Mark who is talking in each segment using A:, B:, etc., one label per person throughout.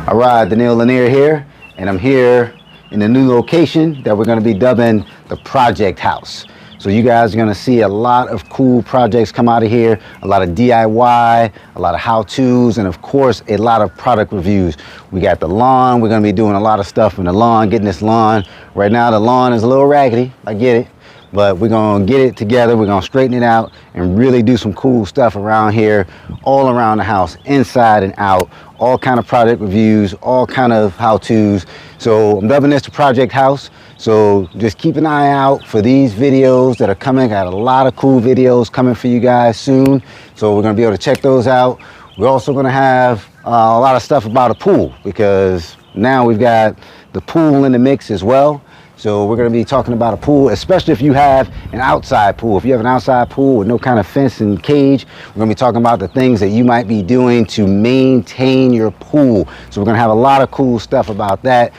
A: All right, Daniel Lanier here, and I'm here in a new location that we're going to be dubbing the Project House. So you guys are going to see a lot of cool projects come out of here, a lot of DIY, a lot of how-tos, and of course, a lot of product reviews. We got the lawn. We're going to be doing a lot of stuff in the lawn, getting this lawn. Right now, the lawn is a little raggedy. I get it. But we're going to get it together. We're going to straighten it out and really do some cool stuff around here, all around the house, inside and out, all kind of product reviews, all kind of how-tos. So I'm dubbing this the Project House. So just keep an eye out for these videos that are coming. Got a lot of cool videos coming for you guys soon. So we're going to be able to check those out. We're also going to have a lot of stuff about a pool, because now we've got the pool in the mix as well. So we're going to be talking about a pool, especially if you have an outside pool. If you have an outside pool with no kind of fence and cage, we're going to be talking about the things that you might be doing to maintain your pool. So we're going to have a lot of cool stuff about that.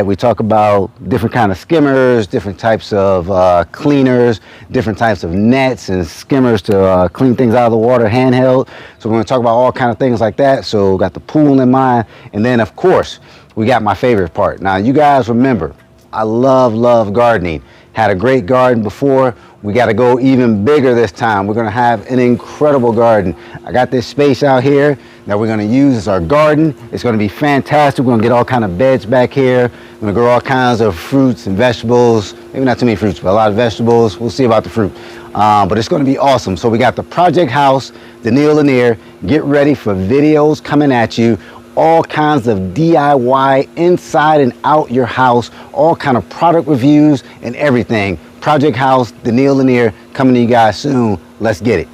A: We talk about different kind of skimmers, different types of cleaners, different types of nets and skimmers to clean things out of the water handheld. So we're going to talk about all kind of things like that. So got the pool in mind. And then, of course, we got my favorite part. Now, you guys remember, I love gardening. Had a great garden before. We got to go even bigger this time. We're going to have an incredible garden. I got this space out here that we're going to use as our garden. It's going to be fantastic. We're going to get all kind of beds back here. We're going to grow all kinds of fruits and vegetables. Maybe not too many fruits, but a lot of vegetables. We'll see about the fruit. But it's going to be awesome. So we got the Project House, Daniel Lanier. Get ready for videos coming at you. All kinds of DIY inside and out your house, all kind of product reviews and everything. Project House, Daniel Lanier, coming to you guys soon. Let's get it.